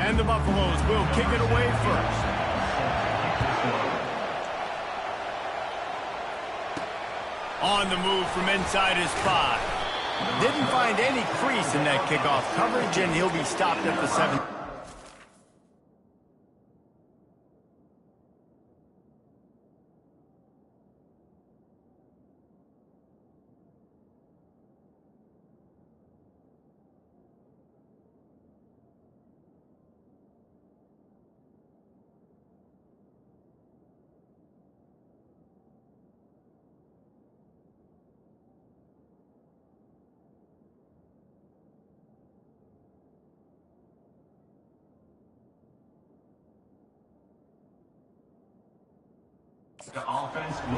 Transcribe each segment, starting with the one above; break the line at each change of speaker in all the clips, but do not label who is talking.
And the Buffaloes will kick it away first. On the move from inside his 5. Didn't find any crease in that kickoff coverage, and he'll be stopped at the 7.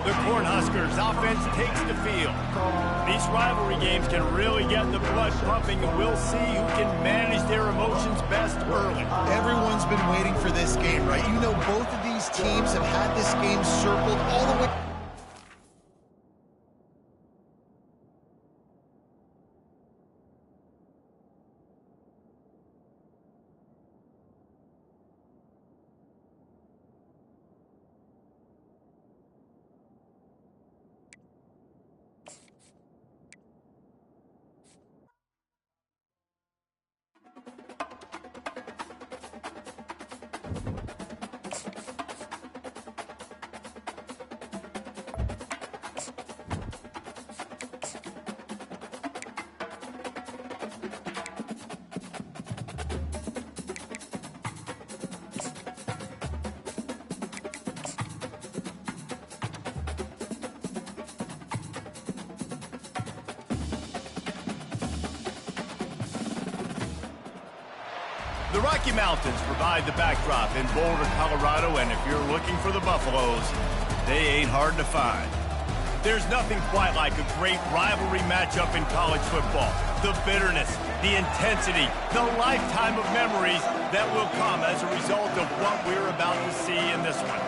The Cornhuskers offense takes the field. These rivalry games can really get the blood pumping, and we'll see who can manage their emotions best early.
Everyone's been waiting for this game, right? You know, both of these teams have had this game circled all the way.
The Rocky Mountains provide the backdrop in Boulder, Colorado, and if you're looking for the Buffaloes, they ain't hard to find. There's nothing quite like a great rivalry matchup in college football. The bitterness, the intensity, the lifetime of memories that will come as a result of what we're about to see in this one.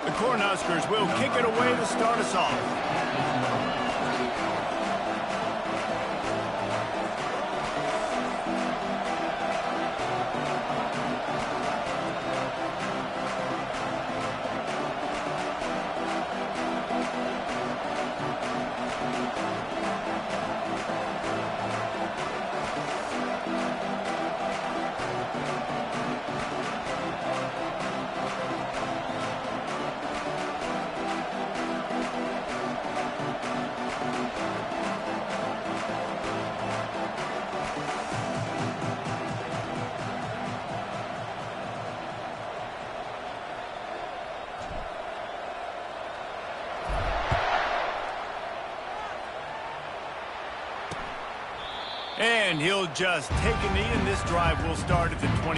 The Cornhuskers will kick it away to start us off. And he'll just take a knee, and this drive will start at the 25.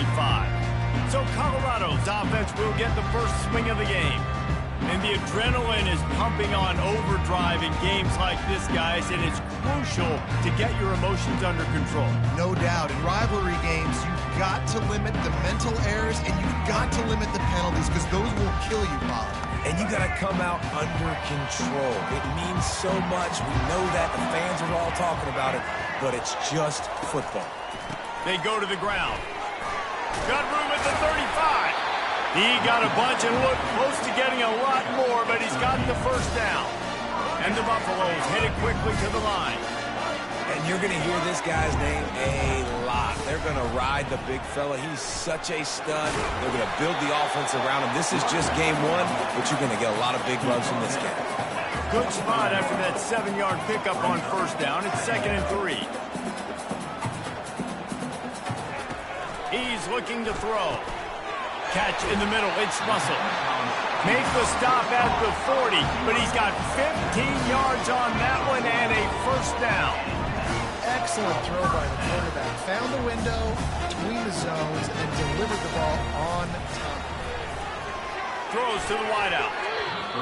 So Colorado's offense will get the first swing of the game. And the adrenaline is pumping on overdrive in games like this, guys, and it's crucial to get your emotions under control.
No doubt. In rivalry games, you've got to limit the mental errors, and you've got to limit the penalties, because those will kill you, Bob.
And you got to come out under control. It means so much. We know that. The fans are all talking about it, but it's just football.
They go to the ground. Got room at the 35. He got a bunch and looked close to getting a lot more, but he's got the first down. And the Buffaloes hit it quickly to the line.
And you're going to hear this guy's name a lot. They're going to ride the big fella. He's such a stud. They're going to build the offense around him. This is just game one, but you're going to get a lot of big runs from this guy.
Good spot after that 7-yard pickup on first down. It's 2nd and 3. He's looking to throw. Catch in the middle. It's Russell. Makes the stop at the 40, but he's got 15 yards on that one and a first down.
Excellent throw by the quarterback. Found the window between the zones and delivered the ball on time.
Throws to the wideout.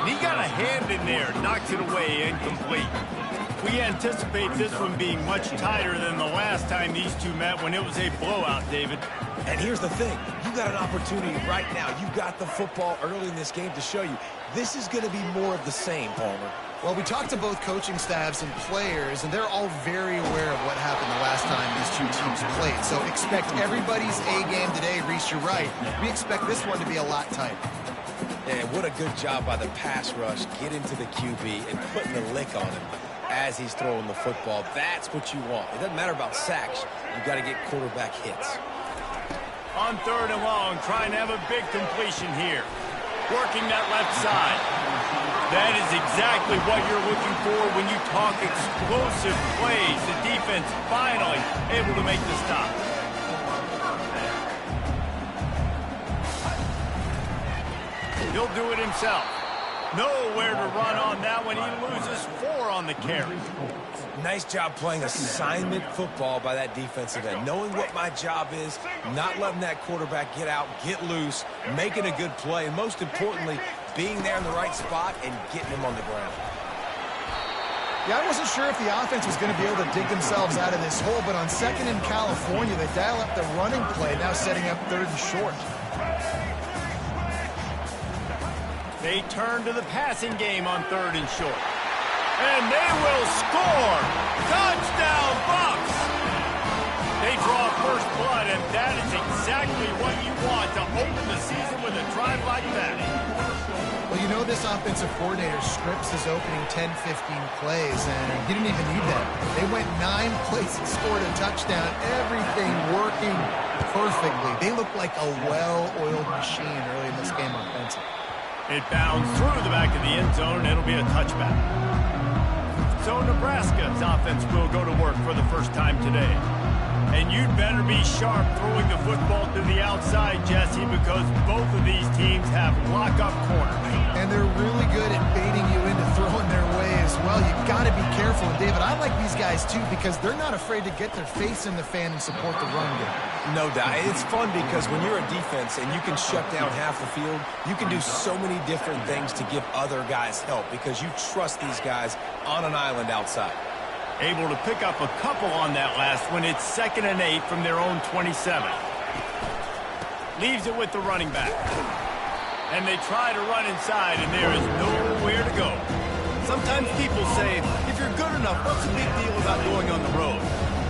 He got a hand in there, knocked it away, incomplete. We anticipate this one being much tighter than the last time these two met when it was a blowout, David.
And here's the thing. You got an opportunity right now. You got the football early in this game to show you this is going to be more of the same, Palmer.
Well, we talked to both coaching staffs and players, and they're all very aware of what happened the last time these two teams games played. So expect everybody's A game today. Reese, you're right. We expect this one to be a lot tighter.
And what a good job by the pass rush, getting to the QB and putting the lick on him as he's throwing the football. That's what you want. It doesn't matter about sacks. You've got to get quarterback hits.
On 3rd and long, trying to have a big completion here. Working that left side. That is exactly what you're looking for when you talk explosive plays. The defense finally able to make the stop. He'll do it himself. Nowhere to run on that one. He loses 4 on the carry.
Nice job playing assignment football by that defensive end. Knowing what my job is, not letting that quarterback get out, get loose, making a good play, and most importantly, being there in the right spot and getting him on the ground.
Yeah, I wasn't sure if the offense was going to be able to dig themselves out of this hole, but on 2nd in California, they dial up the running play, now setting up 3rd and short.
They turn to the passing game on 3rd and short. And they will score! Touchdown, Bucks! They draw first blood, and that is exactly what you want to open the season with a drive like that.
Well, you know this offensive coordinator scripts his opening 10, 15 plays, and he didn't even need that. They went 9 plays and scored a touchdown, everything working perfectly. They look like a well-oiled machine early in this game offensively.
It bounds through the back of the end zone, and it'll be a touchback. So Nebraska's offense will go to work for the first time today. And you'd better be sharp throwing the football to the outside, Jesse, because both of these teams have lock-up corners.
And they're really good at baiting you into throwing their way as well. You've got to be careful. And, David, I like these guys, too, because they're not afraid to get their face in the fan and support the run game.
No doubt. It's fun because when you're a defense and you can shut down half the field, you can do so many different things to give other guys help because you trust these guys on an island outside.
Able to pick up a couple on that last one. It's 2nd and 8 from their own 27. Leaves it with the running back. And they try to run inside, and there is nowhere to go. Sometimes people say, if you're good enough, what's the big deal about going on the road?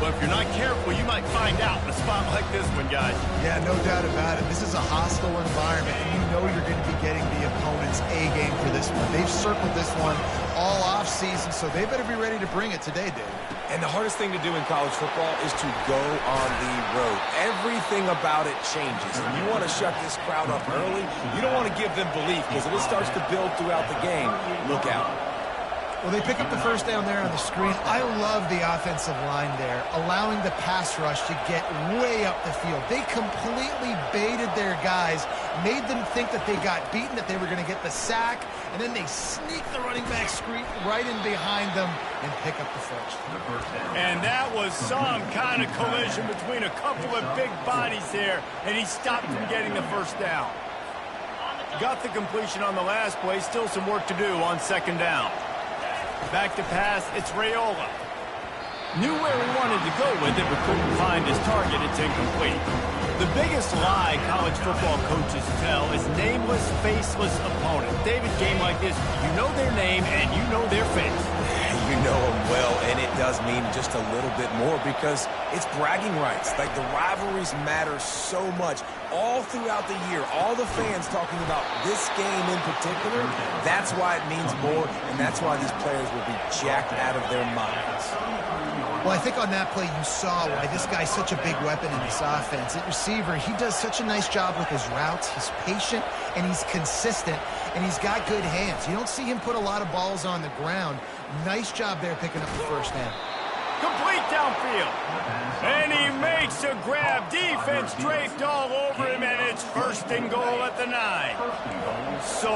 But if you're not careful, you might find out in a spot like this one, guys.
Yeah, no doubt about it. This is a hostile environment, and you know you're going to be getting the opponent's A game for this one. They've circled this one all offseason, so they better be ready to bring it today, Dave.
And the hardest thing to do in college football is to go on the road. Everything about it changes, and you want to shut this crowd up early. You don't want to give them belief, because if it starts to build throughout the game, look out.
Well, they pick up the first down there on the screen. I love the offensive line there, allowing the pass rush to get way up the field. They completely baited their guys, made them think that they got beaten, that they were going to get the sack, and then they sneak the running back screen right in behind them and pick up the first.
And that was some kind of collision between a couple of big bodies there, and he stopped from getting the first down. Got the completion on the last play, still some work to do on 2nd down. Back to pass, it's Raiola. Knew where he wanted to go with it, but couldn't find his target. It's incomplete. The biggest lie college football coaches tell is nameless, faceless opponent. David, game like this, you know their name and you know their face.
You know them well, and it does mean just a little bit more because it's bragging rights. Like, the rivalries matter so much all throughout the year. All the fans talking about this game in particular, that's why it means more, and that's why these players will be jacked out of their minds.
Well, I think on that play you saw why this guy's such a big weapon in this offense. At receiver, he does such a nice job with his routes. He's patient, and he's consistent, and he's got good hands. You don't see him put a lot of balls on the ground. Nice job there picking up the first down.
Complete downfield. And he makes a grab. Defense draped all over him, and it's 1st and goal at the 9. So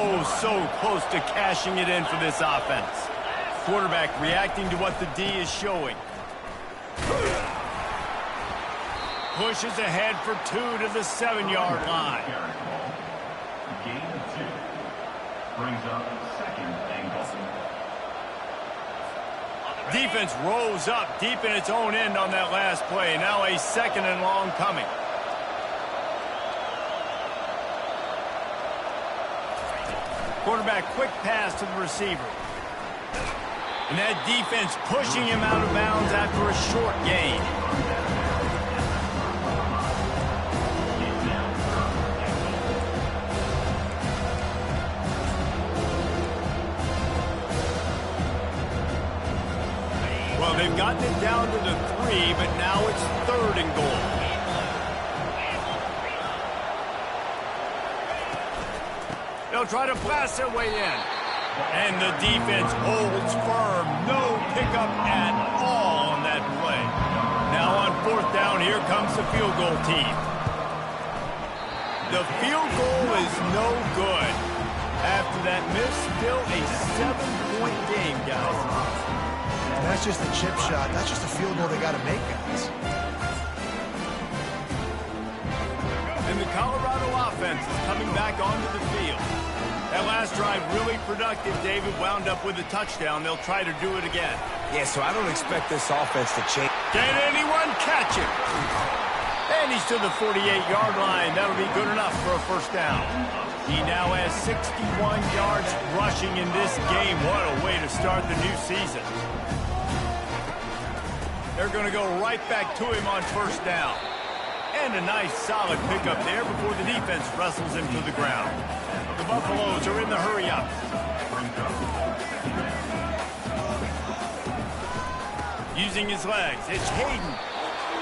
close to cashing it in for this offense. Quarterback reacting to what the D is showing. Pushes ahead for 2 to the 7-yard line.
Gain of 2. Brings up 2nd and goal.
Defense rose up deep in its own end on that last play. Now a 2nd and long coming. Quarterback quick pass to the receiver. And that defense pushing him out of bounds after a short gain. 3rd and goal. They'll try to blast their way in. And the defense holds firm. No pickup at all on that play. Now on 4th down, here comes the field goal team. The field goal is no good. After that miss, still a 7-point game, guys.
And that's just a chip shot. That's just a field goal they got to make, guys.
And the Colorado offense is coming back onto the field. That last drive really productive. David wound up with a touchdown. They'll try to do it again.
Yeah, so I don't expect this offense to change.
Can anyone catch him? And he's to the 48-yard line. That'll be good enough for a 1st down. He now has 61 yards rushing in this game. What a way to start the new season. They're going to go right back to him on 1st down. And a nice solid pickup there before the defense wrestles him to the ground. The Buffaloes are in the hurry-up. Using his legs, it's Hayden.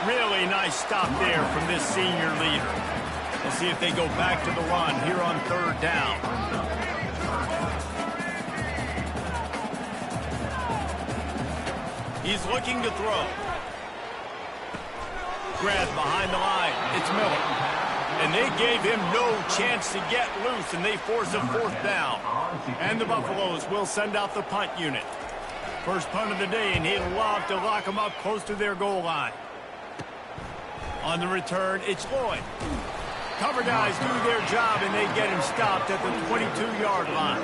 Really nice stop there from this senior leader. We'll see if they go back to the run here on 3rd down. He's looking to throw. Grabbed behind the line. It's Miller. And they gave him no chance to get loose, and they force a 4th down. And the Buffaloes will send out the punt unit. First punt of the day, and he'd love to lock them up close to their goal line. On the return, it's Lloyd. Cover guys do their job, and they get him stopped at the 22-yard line.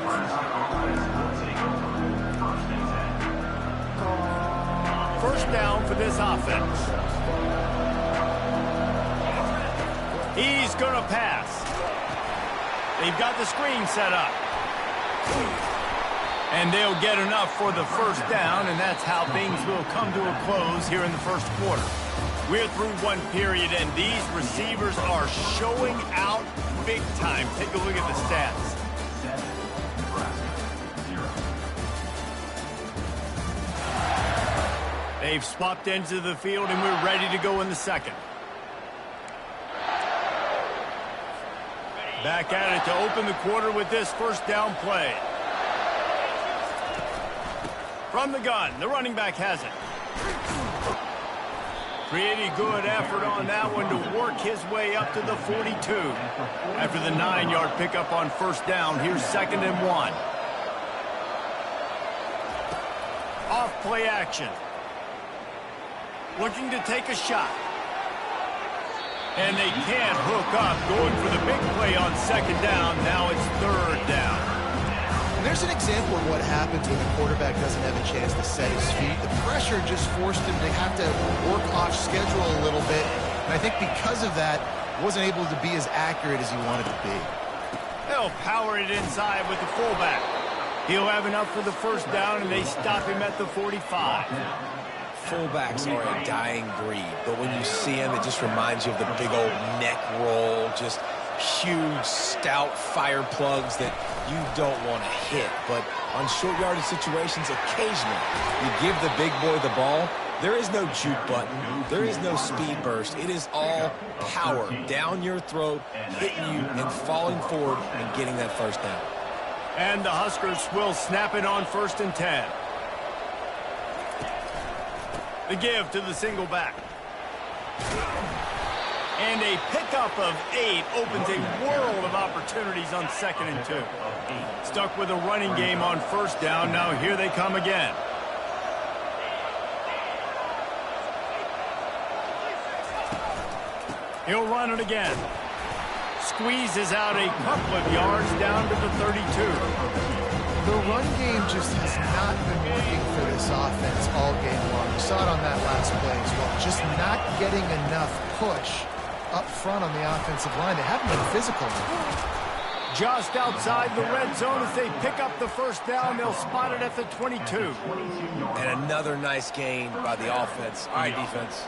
First down for this offense. He's going to pass. They've got the screen set up. And they'll get enough for the 1st down, and that's how things will come to a close here in the 1st quarter. We're through 1 period, and these receivers are showing out big time. Take a look at the stats. They've swapped ends of the field, and we're ready to go in the 2nd. Back at it to open the quarter with this 1st down play. From the gun, the running back has it. Pretty good effort on that one to work his way up to the 42. After the 9-yard pickup on 1st down, here's 2nd and 1. Off play action. Looking to take a shot. And they can't hook up, going for the big play on 2nd down. Now it's 3rd down.
And there's an example of what happens when the quarterback doesn't have a chance to set his feet. The pressure just forced him to have to work off schedule a little bit. And I think because of that, wasn't able to be as accurate as he wanted to be.
They'll power it inside with the fullback. He'll have enough for the 1st down, and they stop him at the 45.
Fullbacks are a dying breed, but when you see him, it just reminds you of the big old neck roll, just huge, stout fire plugs that you don't want to hit. But on short yardage situations, occasionally, you give the big boy the ball, there is no juke button, there is no speed burst. It is all power down your throat, hitting you and falling forward and getting that 1st down.
And the Huskers will snap it on 1st and 10. The give to the single back. And a pickup of 8 opens a world of opportunities on 2nd and 2. Stuck with a running game on 1st down. Now here they come again. He'll run it again. Squeezes out a couple of yards down to the 32.
The run game just has not been working for this offense all game long. We saw it on that last play as well. Just not getting enough push up front on the offensive line. They haven't been physical.
Just outside the red zone as they pick up the 1st down. They'll spot it at the 22.
And another nice gain by the offense. All right, defense.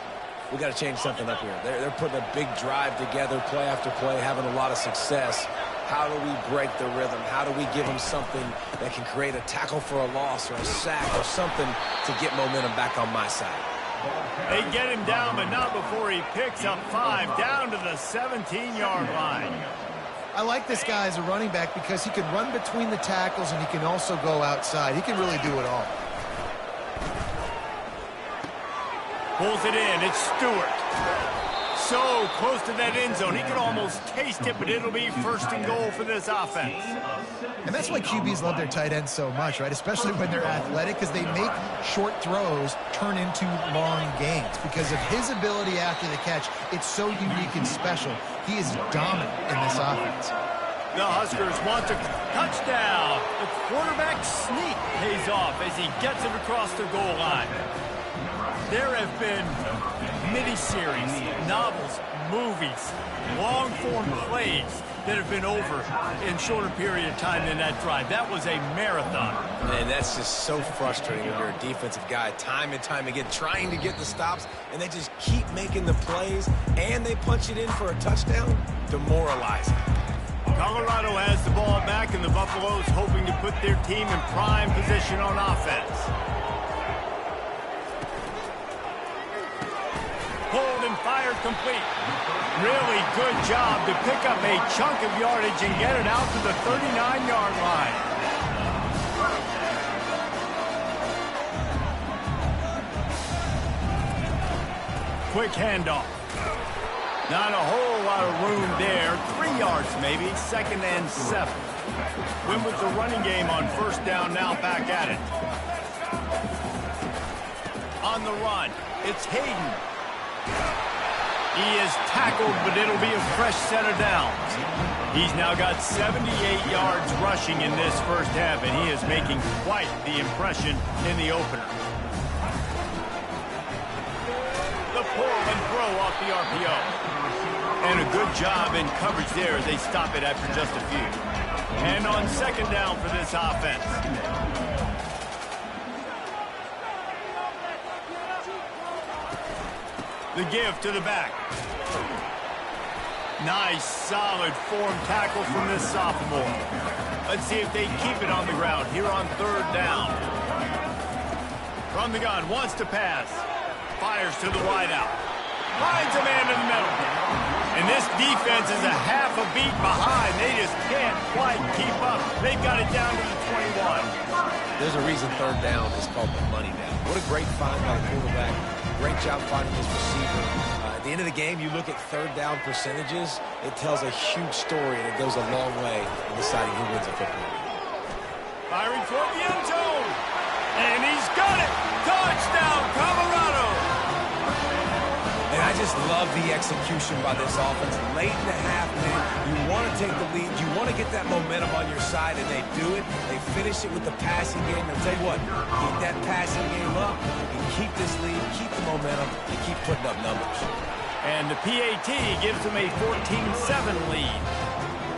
We got to change something up here. They're putting a big drive together, play after play, having a lot of success. How do we break the rhythm? How do we give them something that can create a tackle for a loss or a sack or something to get momentum back on my side?
They get him down, but not before he picks up 5 down to the 17-yard line.
I like this guy as a running back because he can run between the tackles and he can also go outside. He can really do it all.
Pulls it in. It's Stewart. So close to that end zone. He could almost taste it, but it'll be 1st and goal for this offense.
And that's why QBs love their tight ends so much, right? Especially when they're athletic, because they make short throws turn into long gains. Because of his ability after the catch, it's so unique and special. He is dominant in this offense.
The Huskers want a touchdown. The quarterback sneak pays off as he gets it across the goal line. There have been miniseries, novels, movies, long-form plays that have been over in shorter period of time than that drive. That was a marathon.
And that's just so frustrating when you're a defensive guy, time and time again, trying to get the stops, and they just keep making the plays, and they punch it in for a touchdown. Demoralizing.
Colorado has the ball back, and the Buffaloes hoping to put their team in prime position on offense. Pulled and fired complete. Really good job to pick up a chunk of yardage and get it out to the 39-yard line. Quick handoff. Not a whole lot of room there. 3 yards maybe. 2nd and 7. Win with the running game on 1st down, now back at it. On the run, it's Hayden. He is tackled, but it'll be a fresh set of downs. He's now got 78 yards rushing in this 1st half, and he is making quite the impression in the opener. The pull and throw off the RPO. And a good job in coverage there as they stop it after just a few. And on 2nd down for this offense. The give to the back. Nice, solid form tackle from this sophomore. Let's see if they keep it on the ground here on 3rd down. From the gun, wants to pass. Fires to the wideout. Finds a man in the middle. And this defense is a half a beat behind. They just can't quite keep up. They've got it down to the 21.
There's a reason 3rd down is called the money down. What a great find by the quarterback. Great job finding his receiver. At the end of the game, you look at 3rd down percentages, it tells a huge story, and it goes a long way in deciding who wins a football game.
Firing toward the end zone. And he's got it. Touchdown, Colorado.
And I just love the execution by this offense. Late in the half, man, you want to take the lead. You want to get that momentum on your side, and they do it. They finish it with the passing game. I'll tell you what, keep that passing game up. You keep this lead, keep the momentum, and keep putting up numbers.
And the PAT gives them a 14-7 lead.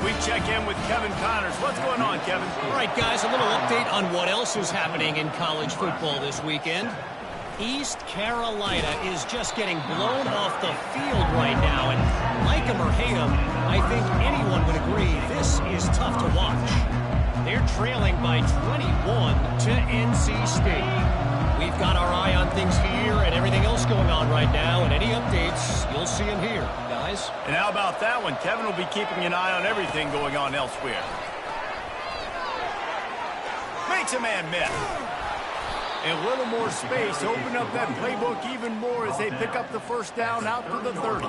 We check in with Kevin Connors. What's going on, Kevin?
All right, guys, a little update on what else is happening in college football this weekend. East Carolina is just getting blown off the field right now, and like him or hate him, I think anyone would agree this is tough to watch. They're trailing by 21 to NC State. We've got our eye on things here and everything else going on right now, and any updates, you'll see them here, guys.
And how about that one? Kevin will be keeping an eye on everything going on elsewhere. Makes a man miss. A little more space, open up that playbook even more as they pick up the 1st down out to the 30.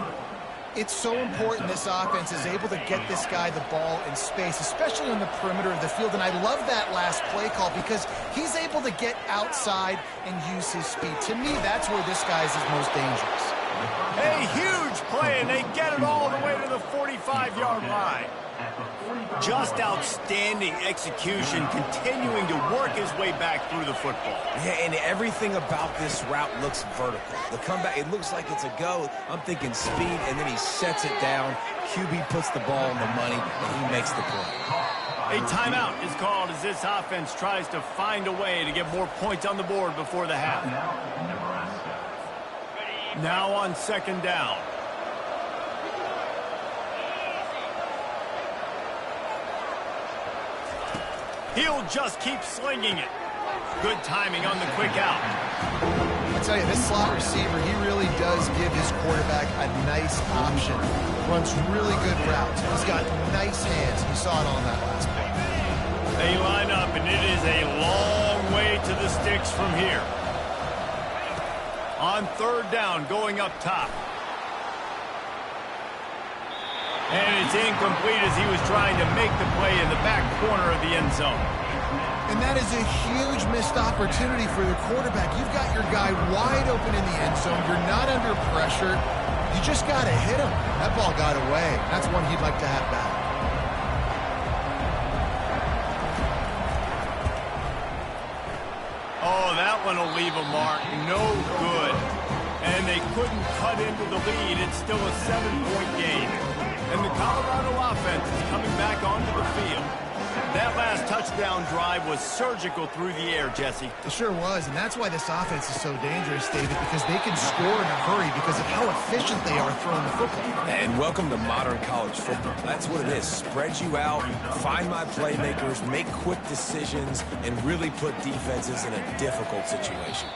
It's so important this offense is able to get this guy the ball in space, especially on the perimeter of the field. And I love that last play call because he's able to get outside and use his speed. To me, that's where this guy is his most dangerous.
A huge play, and they get it all the way to the 45-yard line. Just outstanding execution, continuing to work his way back through the football.
Yeah, and everything about this route looks vertical. The comeback, it looks like it's a go. I'm thinking speed, and then he sets it down. QB puts the ball on the money, and he makes the play.
A timeout is called as this offense tries to find a way to get more points on the board before the half. Now on 2nd down. He'll just keep slinging it. Good timing on the quick out.
tell you, this slot receiver, he really does give his quarterback a nice option. Runs really good routes. He's got nice hands. You saw it on that last play.
They line up, and it is a long way to the sticks from here. On third down, going up top. And it's incomplete as he was trying to make the play in the back corner of the end zone.
And that is a huge missed opportunity for the quarterback. You've got your guy wide open in the end zone. You're not under pressure. You just got to hit him. That ball got away. That's one he'd like to have back.
Oh, that one will leave a mark. No good. And they couldn't cut into the lead. It's still a 7-point game. And the Colorado offense is coming back onto the field. That last touchdown drive was surgical through the air, Jesse.
It sure was, and that's why this offense is so dangerous, David, because they can score in a hurry because of how efficient they are throwing the football.
And welcome to modern college football. That's what it is. Spread you out, find my playmakers, make quick decisions, and really put defenses in a difficult situation.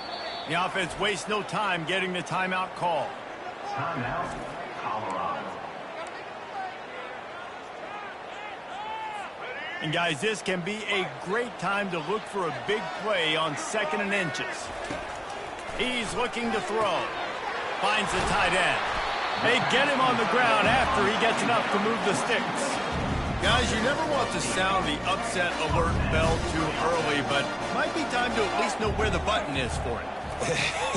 The offense wastes no time getting the timeout call.
Timeout, Colorado.
And guys, this can be a great time to look for a big play on 2nd and inches. He's looking to throw. Finds the tight end. They get him on the ground after he gets enough to move the sticks. Guys, you never want to sound the upset alert bell too early, but might be time to at least know where the button is for it.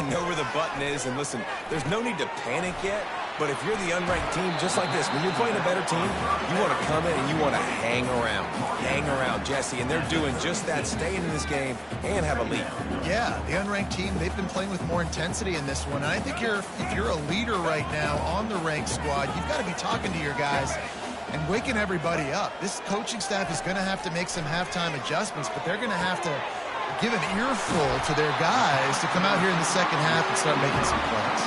Know where the button is, and listen, there's no need to panic yet, but if you're the unranked team, just like this, when you're playing a better team, you want to come in and you want to hang around, Jesse, and they're doing just that, staying in this game and have a lead.
Yeah, the unranked team, they've been playing with more intensity in this one, and I think if you're a leader right now on the ranked squad, you've got to be talking to your guys and waking everybody up. This coaching staff is going to have to make some halftime adjustments, but they're going to have to give an earful to their guys to come out here in the second half and start making some plays.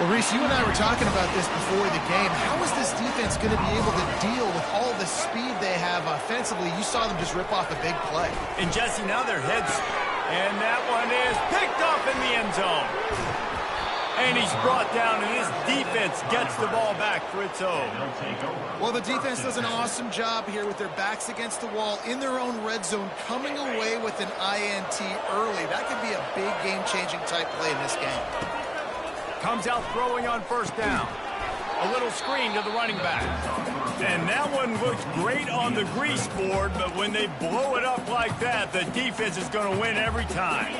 Well, Reese, you and I were talking about this before the game. How is this defense going to be able to deal with all the speed they have offensively? You saw them just rip off a big play.
And Jesse, now their heads, and that one is picked off in the end zone. And he's brought down, and his defense gets the ball back for its own.
Well, the defense does an awesome job here with their backs against the wall in their own red zone, coming away with an INT early. That could be a big game-changing type play in this game.
Comes out throwing on first down. A little screen to the running back. And that one looks great on the grease board, but when they blow it up like that, the defense is going to win every time.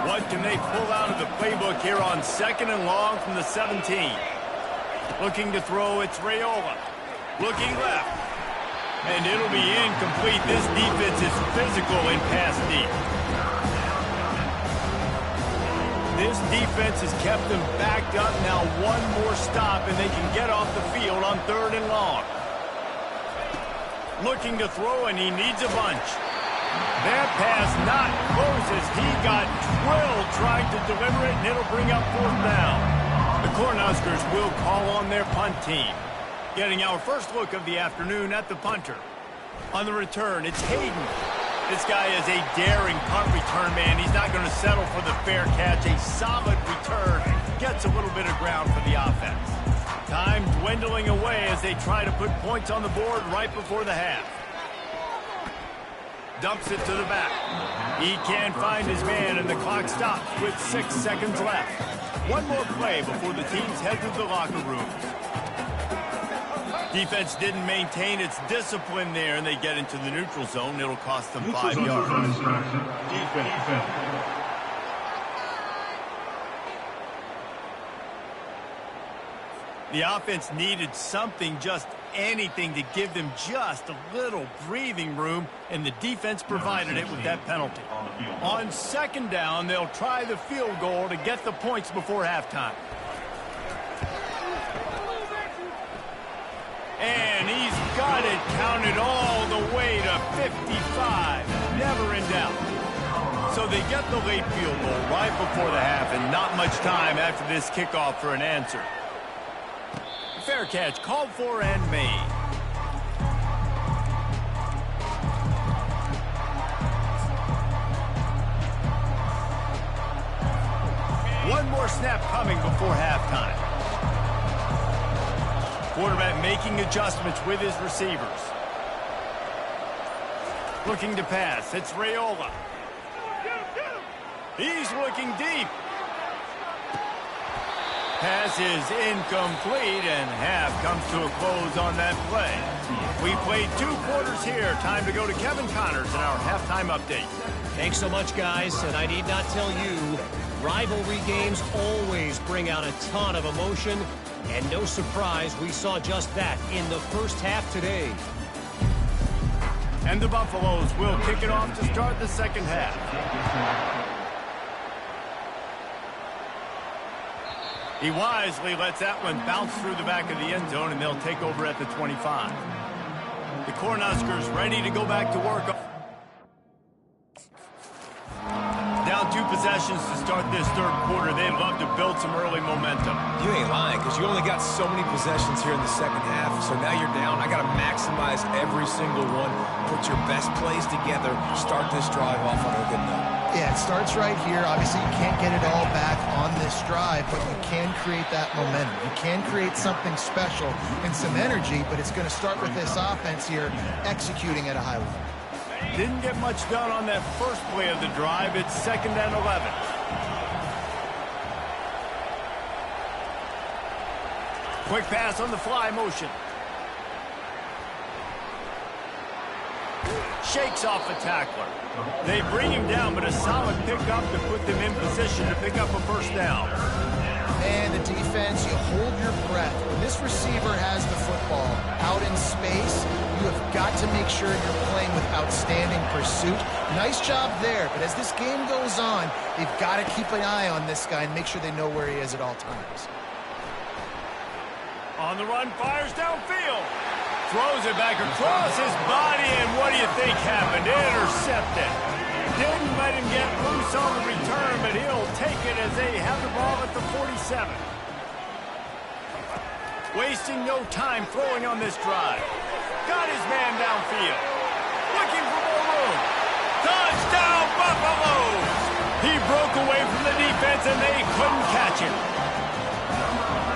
What can they pull out of the playbook here on 2nd and long from the 17? Looking to throw, it's Raiola. Looking left. And it'll be incomplete. This defense is physical and pass deep. This defense has kept them backed up. Now one more stop, and they can get off the field on 3rd and long. Looking to throw, and he needs a bunch. That pass not close as he got drilled trying to deliver it, and it'll bring up 4th down. The Cornhuskers will call on their punt team. Getting our first look of the afternoon at the punter. On the return, it's Hayden. This guy is a daring punt return man. He's not going to settle for the fair catch. A solid return. Gets a little bit of ground for the offense. Time dwindling away as they try to put points on the board right before the half. Dumps it to the back. He can't find his man, and the clock stops with 6 seconds left. One more play before the teams head to the locker room. Defense didn't maintain its discipline there, and they get into the neutral zone. It'll cost them 5 yards.
Defense.
The offense needed something, just anything, to give them just a little breathing room, and the defense provided it with that penalty. On 2nd down, they'll try the field goal to get the points before halftime. And he's got it counted all the way to 55. Never in doubt. So they get the late field goal right before the half, and not much time after this kickoff for an answer. Fair catch called for and made. One more snap coming before halftime. Quarterback making adjustments with his receivers. Looking to pass. It's Raiola. He's looking deep. Pass is incomplete, and half comes to a close on that play. We played 2 quarters here. Time to go to Kevin Connors in our halftime update.
Thanks so much, guys. And I need not tell you, rivalry games always bring out a ton of emotion. And no surprise, we saw just that in the first half today.
And the Buffaloes will kick it off to start the second half. He wisely lets that one bounce through the back of the end zone, and they'll take over at the 25. The Cornhuskers ready to go back to work. Down 2 possessions to start this third quarter. They'd love to build some early momentum.
You ain't lying, because you only got so many possessions here in the second half, so now you're down. I got to maximize every single one, put your best plays together, start this drive off on a good note.
Yeah, it starts right here. Obviously, you can't get it all back on this drive, but you can create that momentum. You can create something special and some energy, but it's going to start with this offense here executing at a high level.
Didn't get much done on that first play of the drive. It's 2nd and 11. Quick pass on the fly motion. Shakes off a tackler. They bring him down, but a solid pickup to put them in position to pick up a first down.
And the defense, you hold your breath. When this receiver has the football out in space, you have got to make sure you're playing with outstanding pursuit. Nice job there, but as this game goes on, they've got to keep an eye on this guy and make sure they know where he is at all times.
On the run, fires downfield. Throws it back across his body, and what do you think happened? Intercepted. Didn't let him get loose on the return, but he'll take it as they have the ball at the 47. Wasting no time throwing on this drive. Got his man downfield. Looking for more room. Touchdown, Buffaloes! He broke away from the defense, and they couldn't catch him.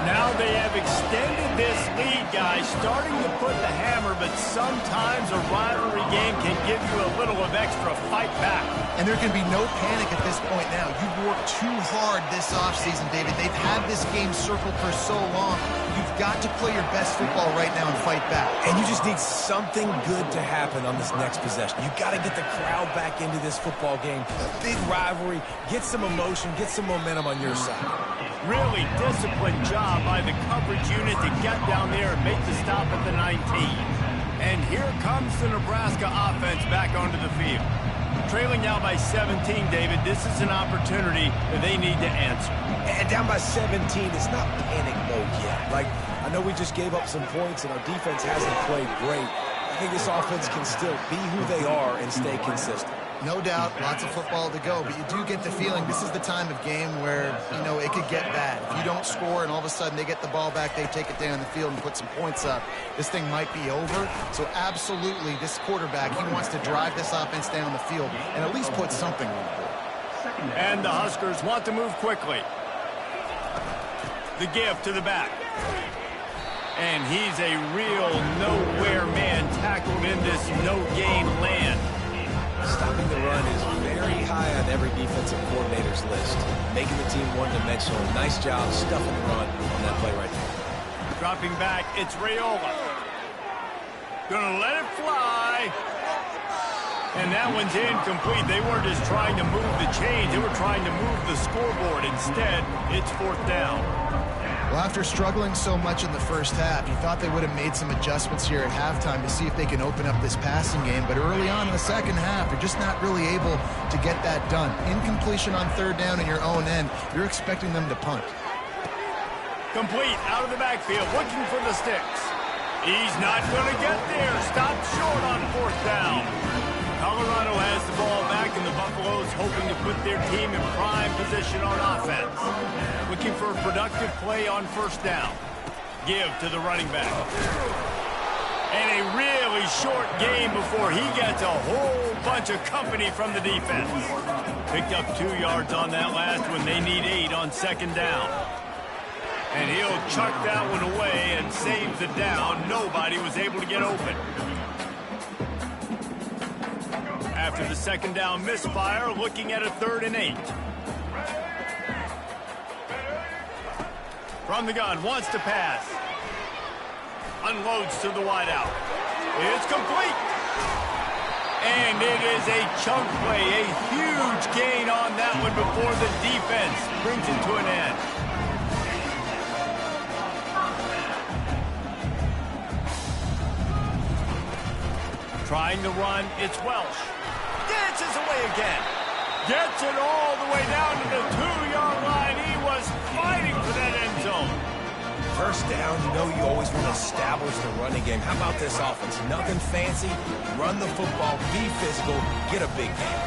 Now they have extended this lead, guys, starting to put the hammer, but sometimes a rivalry game can give you a little of extra fight back.
And there can be no panic at this point now. You've worked too hard this offseason, David. They've had this game circled for so long. You've got to play your best football right now and fight back.
And you just need something good to happen on this next possession. You got to get the crowd back into this football game. A big rivalry, get some emotion, get some momentum on your side.
Really disciplined job by the coverage unit to get down there and make the stop at the 19. And here comes the Nebraska offense back onto the field. Trailing now by 17, David. This is an opportunity that they need to answer.
And down by 17, it's not panic mode yet. Like, I know we just gave up some points and our defense hasn't played great. I think this offense can still be who they are and stay consistent.
No doubt, lots of football to go, but you do get the feeling this is the time of game where, you know, it could get bad. If you don't score and all of a sudden they get the ball back, they take it down the field and put some points up, this thing might be over. So absolutely, this quarterback, he wants to drive this offense down the field and at least put something on the board.
And the Huskers want to move quickly. The give to the back. And he's a real nowhere man tackled in this no-game land.
Stopping the run is very high on every defensive coordinator's list. Making the team one-dimensional. Nice job stuffing the run on that play right there.
Dropping back, it's Raiola. Gonna let it fly. And that one's incomplete. They weren't just trying to move the chains. They were trying to move the scoreboard. Instead, it's 4th down.
Well, after struggling so much in the first half, you thought they would have made some adjustments here at halftime to see if they can open up this passing game. But early on in the second half, they're just not really able to get that done. Incompletion on 3rd down in your own end, you're expecting them to punt.
Complete out of the backfield, looking for the sticks. He's not going to get there. Stopped short on 4th down. Colorado has the ball back, and the Buffaloes hoping to put their team in prime position on offense. Looking for a productive play on 1st down. Give to the running back. And a really short game before he gets a whole bunch of company from the defense. Picked up 2 yards on that last one. They need 8 on second down. And he'll chuck that one away and save the down. Nobody was able to get open. After the second down misfire, looking at a 3rd and 8. From the gun, wants to pass. Unloads to the wideout. It's complete. And it is a chunk play, a huge gain on that one before the defense brings it to an end. Trying to run, it's Welsh. Dances away again. Gets it all the way down to the 2-yard line. He was fighting for that end zone.
First down, you know you always want to establish the running game. How about this offense? Nothing fancy. Run the football, be physical, get a big game.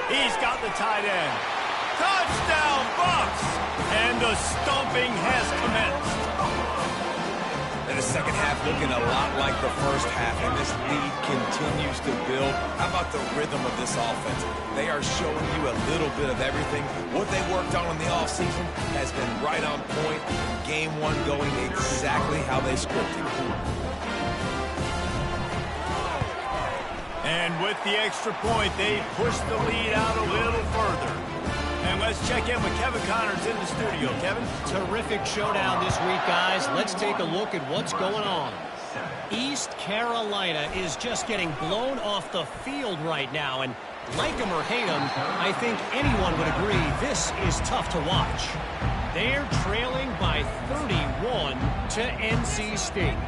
He's got the tight end. Touchdown, Bucks! And the stomping has commenced.
And the second half looking a lot like the first half, and this lead continues to build. How about the rhythm of this offense? They are showing you a little bit of everything. What they worked on in the offseason has been right on point. Game 1 going exactly how they scripted.
And with the extra point, they pushed the lead out a little further. And let's check in with Kevin Connors in the studio. Kevin?
Terrific showdown this week, guys. Let's take a look at what's going on. East Carolina is just getting blown off the field right now. And like him or hate him, I think anyone would agree this is tough to watch. They're trailing by 31 to NC State.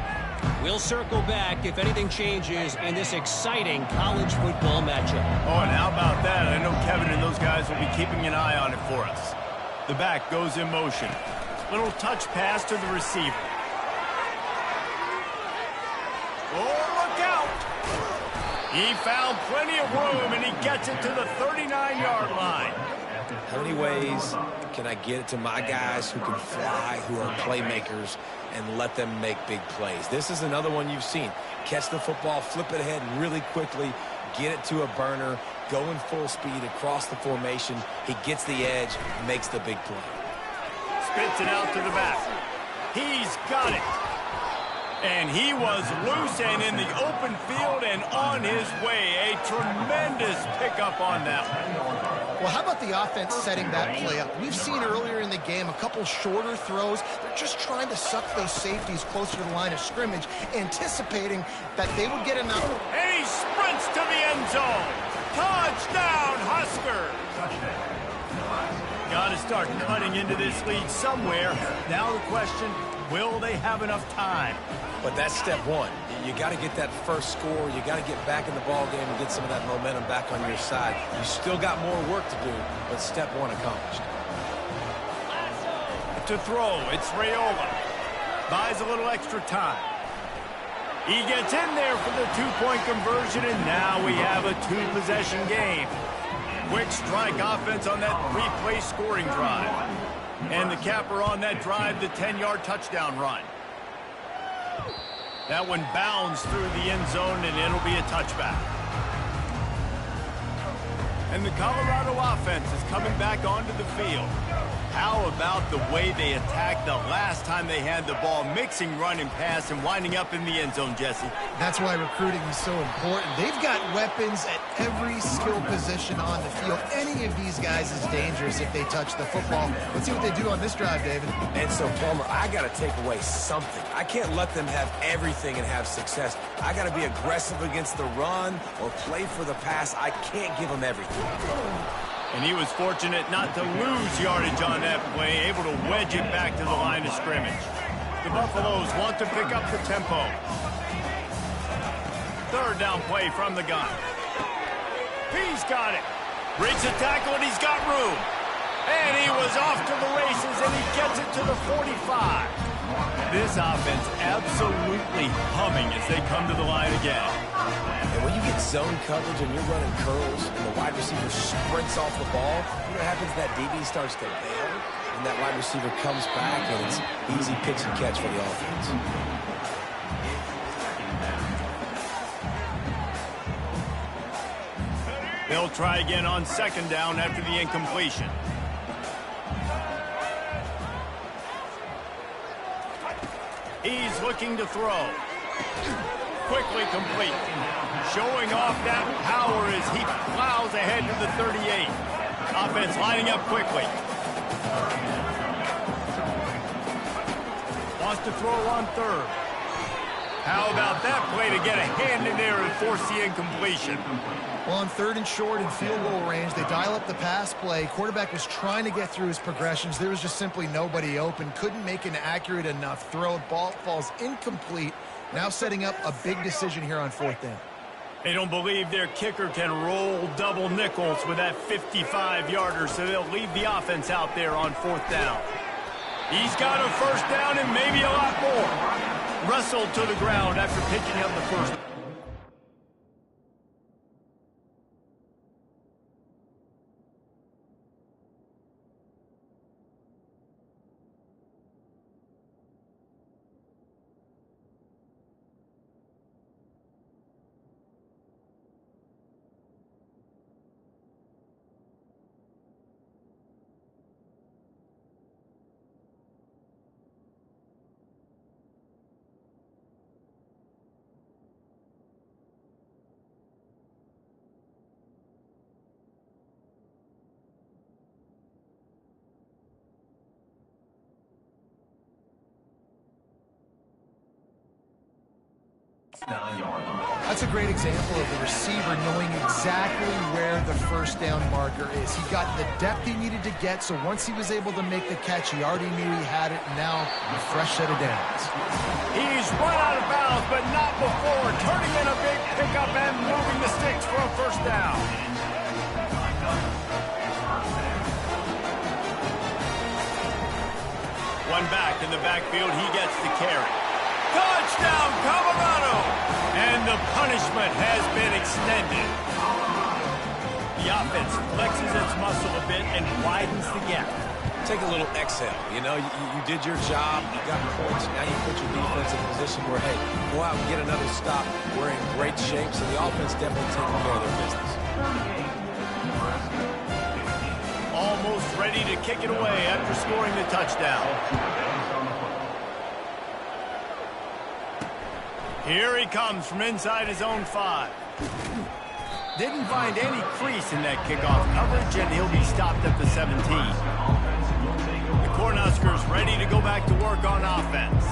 We'll circle back if anything changes in this exciting college football matchup.
Oh, and how about that? I know Kevin and those guys will be keeping an eye on it for us. The back goes in motion. Little touch pass to the receiver. Oh, look out! He found plenty of room, and he gets it to the 39-yard line.
How many ways can I get it to my guys who can fly, who are playmakers, and let them make big plays? This is another one you've seen. Catch the football, flip it ahead really quickly, get it to a burner, go in full speed across the formation. He gets the edge, makes the big play.
Spits it out to the back. He's got it. And he was loose and in the open field and on his way. A tremendous pickup on that one.
Well, how about the offense setting that play up? We've seen earlier in the game a couple shorter throws. They're just trying to suck those safeties closer to the line of scrimmage, anticipating that they would get enough.
And he sprints to the end zone. Touchdown, Huskers! Got to start cutting into this lead somewhere. Now the question, will they have enough time?
But that's step one. You got to get that first score. You got to get back in the ball game and get some of that momentum back on your side. You still got more work to do, but step one accomplished.
To throw, it's Raiola. Buys a little extra time. He gets in there for the two-point conversion, and now we have a two-possession game. Quick strike offense on that three-play scoring drive. And the capper on that drive, the 10-yard touchdown run. That one bounds through the end zone, and it'll be a touchback. And the Colorado offense is coming back onto the field. How about the way they attacked the last time they had the ball, mixing run and pass and winding up in the end zone, Jesse?
That's why recruiting is so important. They've got weapons at every skill position on the field. Any of these guys is dangerous if they touch the football. Let's see what they do on this drive, David.
And so, Palmer, I got to take away something. I can't let them have everything and have success. I got to be aggressive against the run or play for the pass. I can't give them everything.
And he was fortunate not to lose yardage on that play, able to wedge it back to the line of scrimmage. The Buffaloes want to pick up the tempo. Third down play from the gun. He's got it. Breaks a tackle, and he's got room. And he was off to the races, and he gets it to the 45. This offense absolutely humming as they come to the line again.
And when you get zone coverage and you're running curls and the wide receiver sprints off the ball, you know what happens? That DB starts to bail. and that wide receiver comes back, and it's easy pitch and catch for the offense.
They'll try again on second down after the incompletion. He's looking to throw. Quickly complete. Showing off that power as he plows ahead to the 38. Offense lining up quickly. Wants to throw on third. How about that play to get a hand in there and force the incompletion?
Well, on third and short in field goal range, they dial up the pass play. Quarterback was trying to get through his progressions. There was just simply nobody open. Couldn't make an accurate enough throw. Ball falls incomplete. Now setting up a big decision here on fourth down.
They don't believe their kicker can roll double nickels with that 55-yarder, so they'll leave the offense out there on fourth down. He's got a first down and maybe a lot more. Wrestled to the ground after picking up the first.
That's a great example of the receiver knowing exactly where the first down marker is. He got the depth he needed to get, so once he was able to make the catch, he already knew he had it, and now a fresh set of downs.
He's run out of bounds, but not before, turning in a big pickup and moving the sticks for a first down. One back in the backfield, he gets the carry. Touchdown, Colorado! And the punishment has been extended. The offense flexes its muscle a bit and widens the gap.
Take a little exhale. You know, you did your job. You got points. Now you put your defense in a position where, hey, go out and get another stop. We're in great shape, so the offense definitely taking care of their business.
Almost ready to kick it away after scoring the touchdown. Here he comes from inside his own 5. Didn't find any crease in that kickoff coverage, and he'll be stopped at the 17. The Cornhuskers ready to go back to work on offense.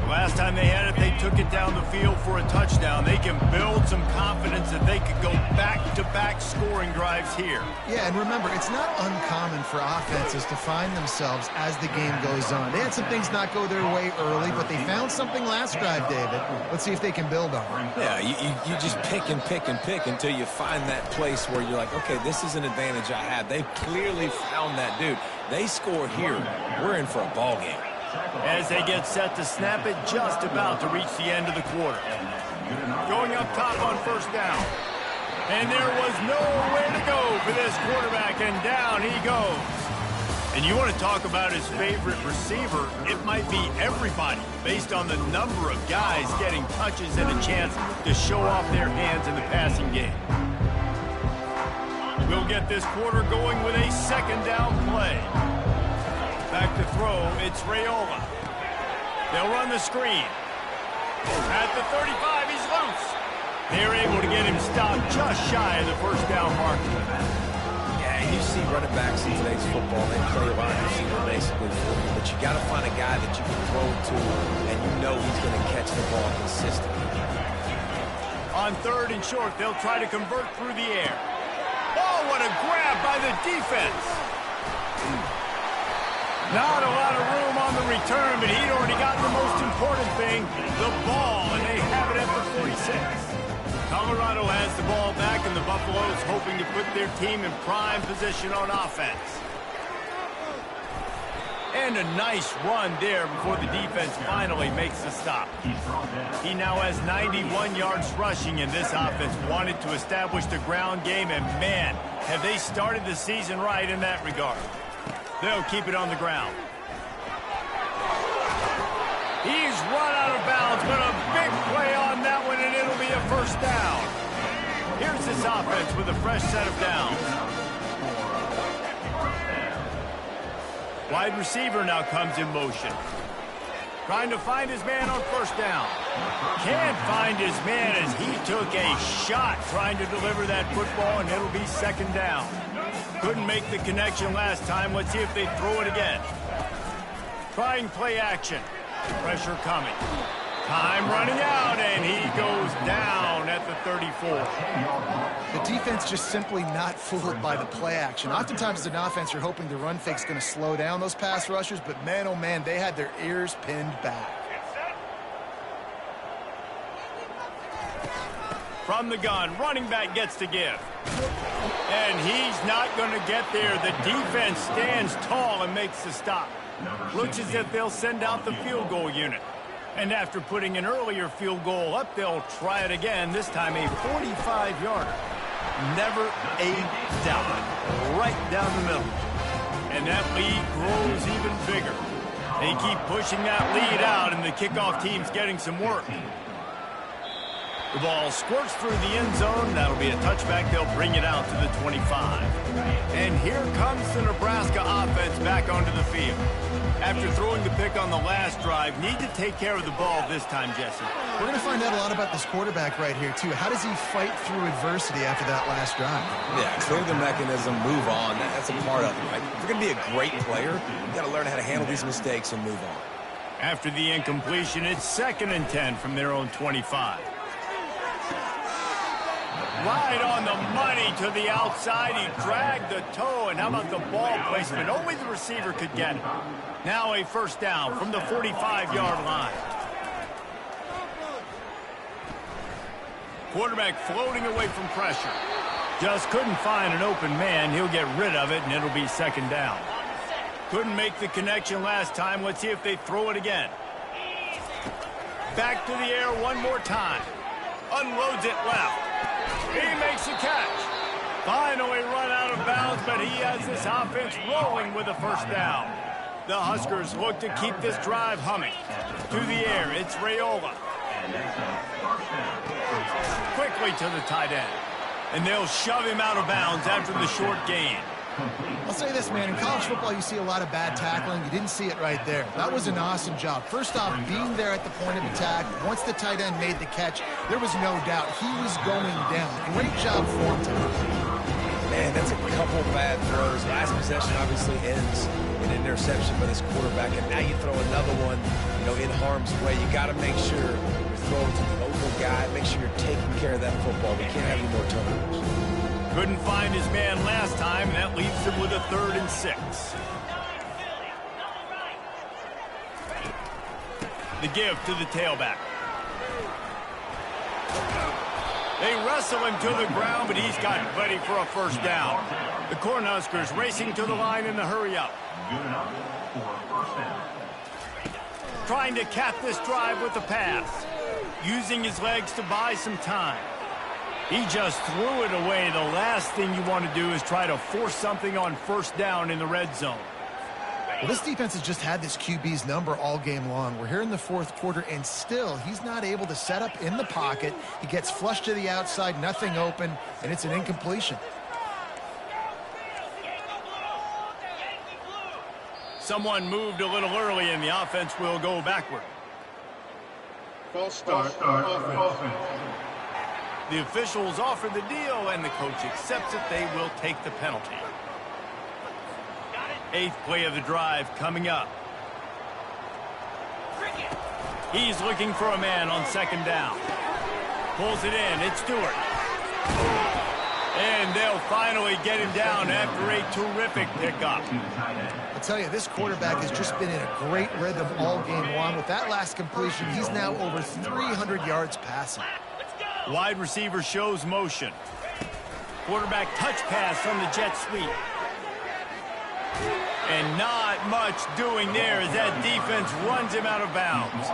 The last time they had it, they took it down the field for a touchdown. They can build some confidence that they could go back-to-back scoring drives here.
Yeah, and remember, it's not uncommon for offenses to find themselves as the game goes on. They had some things not go their way early, but they found something last drive, David. Let's see if they can build on it.
Yeah, you just pick and pick and pick until you find that place where you're like, okay, this is an advantage I have. They clearly found that dude. They score here. We're in for a ball game.
As they get set to snap it, just about to reach the end of the quarter. Going up top on first down. And there was nowhere to go for this quarterback, and down he goes. And you want to talk about his favorite receiver, it might be everybody, based on the number of guys getting touches and a chance to show off their hands in the passing game. We'll get this quarter going with a second down play. Back to throw, it's Raiola. They'll run the screen. At the 35, he's loose. They're able to get him stopped just shy of the first down mark.
Yeah, you see running backs in today's football, they play a wide receiver basically for you, but you got to find a guy that you can throw to, and you know he's going to catch the ball consistently.
On third and short, they'll try to convert through the air. Oh, what a grab by the defense. Not a lot of room on the return, but he'd already gotten the most important thing, the ball, and they have it at the 46. Colorado has the ball back, and the Buffaloes hoping to put their team in prime position on offense. And a nice run there before the defense finally makes the stop. He now has 91 yards rushing, and this offense wanted to establish the ground game, and man, have they started the season right in that regard. They'll keep it on the ground. He's run out of bounds, but a big play on that one, and it'll be a first down. Here's this offense with a fresh set of downs. Wide receiver now comes in motion. Trying to find his man on first down. Can't find his man as he took a shot trying to deliver that football, and it'll be second down. Couldn't make the connection last time. Let's see if they throw it again. Trying play action. Pressure coming. Time running out, and he goes down at the 34.
The defense just simply not fooled by the play action. Oftentimes as an offense, you're hoping the run fake's going to slow down those pass rushers, but man, oh man, they had their ears pinned back.
From the gun, running back gets to give. And he's not going to get there. The defense stands tall and makes the stop. Looks as if they'll send out the field goal unit. And after putting an earlier field goal up, they'll try it again, this time a 45-yarder. Never a doubt. Right down the middle. And that lead grows even bigger. They keep pushing that lead out, and the kickoff team's getting some work. The ball squirts through the end zone. That'll be a touchback. They'll bring it out to the 25. And here comes the Nebraska offense back onto the field. After throwing the pick on the last drive, need to take care of the ball this time, Jesse.
We're going to find out a lot about this quarterback right here, too. How does he fight through adversity after that last drive?
Yeah, clear the mechanism, move on. That's a part of it, right? If you're going to be a great player, you got to learn how to handle these mistakes and move on.
After the incompletion, it's 2nd and 10 from their own 25. Right on the money to the outside. He dragged the toe, and how about the ball placement? Only the receiver could get it. Now a first down from the 45-yard line. Quarterback floating away from pressure. Just couldn't find an open man. He'll get rid of it, and it'll be second down. Couldn't make the connection last time. Let's see if they throw it again. Back to the air one more time. Unloads it left. He makes a catch. Finally run out of bounds, but he has this offense rolling with a first down. The Huskers look to keep this drive humming. To the air, it's Raiola. Quickly to the tight end. And they'll shove him out of bounds after the short gain.
I'll say this, man. In college football, you see a lot of bad tackling. You didn't see it right there. That was an awesome job. First off, being there at the point of attack. Once the tight end made the catch, there was no doubt he was going down. Great job for him.
Man, that's a couple bad throws. Last possession obviously ends in an interception by this quarterback, and now you throw another one, in harm's way. You got to make sure you're throwing to the open guy. Make sure you're taking care of that football. We can't have any more turnovers.
Couldn't find his man last time, and that leaves him with a 3rd and 6. The give to the tailback. They wrestle him to the ground, but he's got ready for a first down. The Cornhuskers racing to the line in the hurry-up. Trying to cap this drive with the pass. Using his legs to buy some time. He just threw it away. The last thing you want to do is try to force something on first down in the red zone.
Well, this defense has just had this QB's number all game long. We're here in the 4th quarter, and still he's not able to set up in the pocket. He gets flushed to the outside, nothing open, and it's an incompletion.
Someone moved a little early, and the offense will go backward.
False start offense.
The officials offer the deal, and the coach accepts it. They will take the penalty. 8th play of the drive coming up. He's looking for a man on second down. Pulls it in. It's Stewart. And they'll finally get him down after a terrific pickup.
I'll tell you, this quarterback has just been in a great rhythm all game long. With that last completion, he's now over 300 yards passing.
Wide receiver shows motion. Quarterback touch pass on the jet sweep. And not much doing there as that defense runs him out of bounds.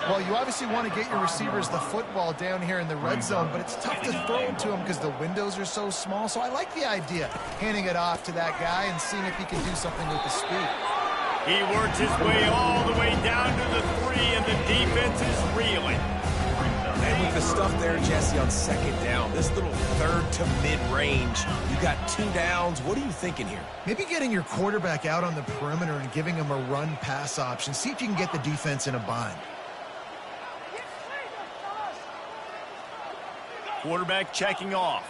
Well, you obviously want to get your receivers the football down here in the red zone, but it's tough to throw it to them because the windows are so small. So I like the idea, handing it off to that guy and seeing if he can do something with the speed.
He works his way all the way down to the 3, and the defense is reeling.
And with the stuff there, Jesse, on second down, this little third to mid-range, you got 2 downs. What are you thinking here?
Maybe getting your quarterback out on the perimeter and giving him a run-pass option. See if you can get the defense in a bind.
Quarterback checking off.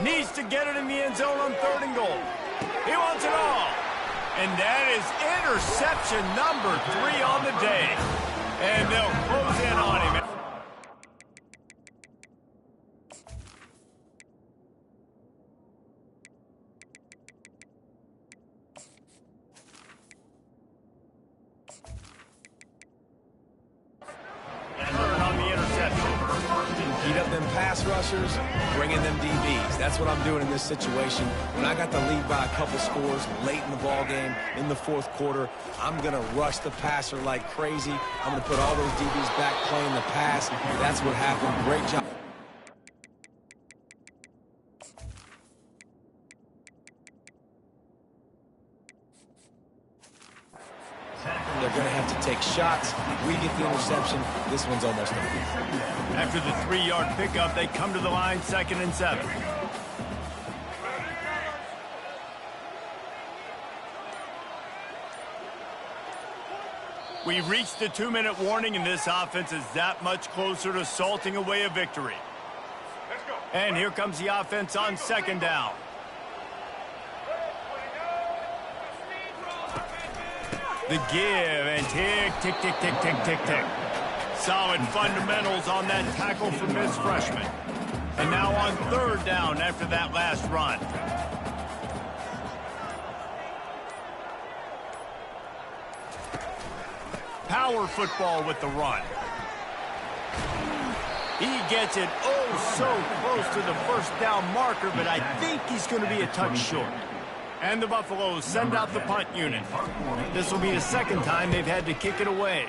Needs to get it in the end zone on 3rd and goal. He wants it all. And that is interception number 3 on the day. And they'll close in on him. On the interception.
Heat up them pass rushers, bring in them DBs. That's what I'm doing in this situation. When I got the lead by a couple scores late in the ball game, in the 4th quarter, I'm going to rush the passer like crazy. I'm going to put all those DBs back playing the pass. That's what happened. Great job. They're going to have to take shots. We get the interception. This one's almost over.
After the 3-yard pickup, they come to the line 2nd and 7. We reached the 2-minute warning, and this offense is that much closer to salting away a victory. And here comes the offense on 2nd down. The give, and tick, tick, tick, tick, tick, tick, tick. Solid fundamentals on that tackle from this freshman. And now on 3rd down after that last run. Power football with the run. He gets it oh so close to the 1st down marker, but I think he's going to be a touch short. And the Buffaloes send out the punt unit. This will be the 2nd time they've had to kick it away.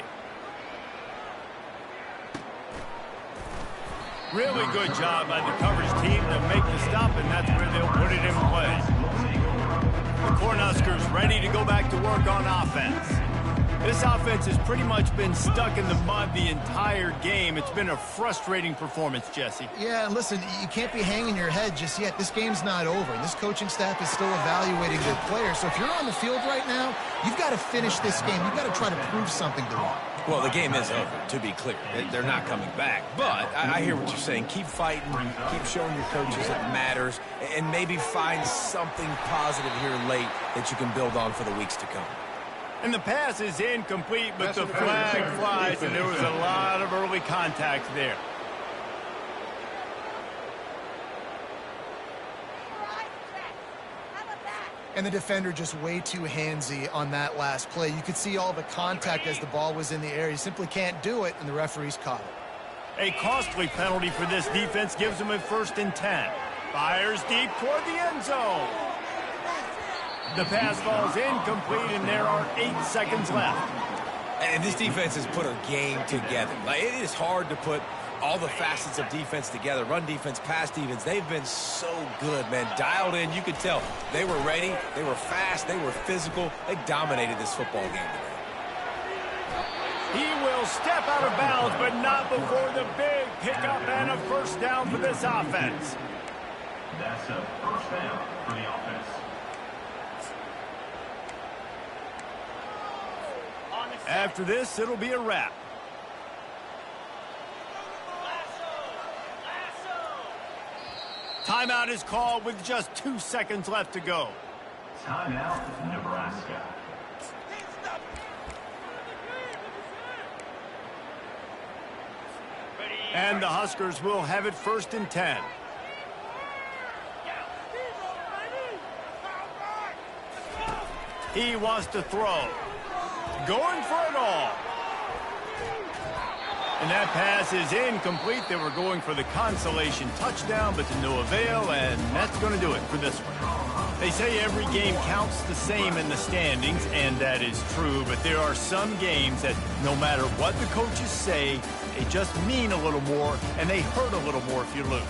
Really good job by the coverage team to make the stop, and that's where they'll put it in play. The Cornhuskers ready to go back to work on offense. This offense has pretty much been stuck in the mud the entire game. It's been a frustrating performance, Jesse.
Yeah, and listen, you can't be hanging your head just yet. This game's not over, and this coaching staff is still evaluating their players. So if you're on the field right now, you've got to finish this game. You've got to try to prove something to them.
Well, the game is over, to be clear. They're not coming back. But I hear what you're saying. Keep fighting. Keep showing your coaches it matters. And maybe find something positive here late that you can build on for the weeks to come.
And the pass is incomplete, but the flag flies, and there was a lot of early contact there.
And the defender just way too handsy on that last play. You could see all the contact as the ball was in the air. You simply can't do it, and the referees caught it.
A costly penalty for this defense gives them a 1st and 10. Fires deep toward the end zone. The pass falls incomplete, and there are 8 seconds left.
And this defense has put a game together. Like, it is hard to put all the facets of defense together. Run defense, pass defense. They've been so good, man. Dialed in. You could tell they were ready. They were fast. They were physical. They dominated this football game today.
He will step out of bounds, but not before the big pickup and a 1st down for this offense.
That's a 1st down for the offense.
After this, it'll be a wrap. Timeout is called with just 2 seconds left to go.
Timeout, Nebraska.
And the Huskers will have it 1st and 10. He wants to throw. Going for it all. And that pass is incomplete. They were going for the consolation touchdown, but to no avail, and that's going to do it for this one. They say every game counts the same in the standings, and that is true, but there are some games that no matter what the coaches say, they just mean a little more, and they hurt a little more if you lose.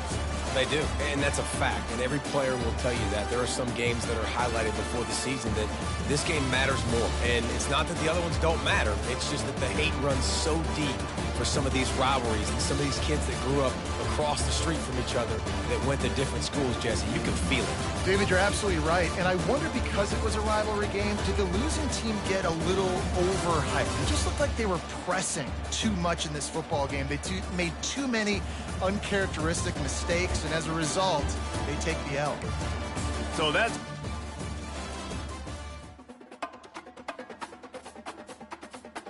They do, and that's a fact, and every player will tell you that. There are some games that are highlighted before the season that this game matters more, and it's not that the other ones don't matter. It's just that the hate runs so deep for some of these rivalries and some of these kids that grew up across the street from each other that went to different schools, Jesse. You can feel it.
David, you're absolutely right, and I wonder, because it was a rivalry game, did the losing team get a little overhyped? It just looked like they were pressing too much in this football game. They made too many uncharacteristic mistakes, and as a result, they take the L.
So that's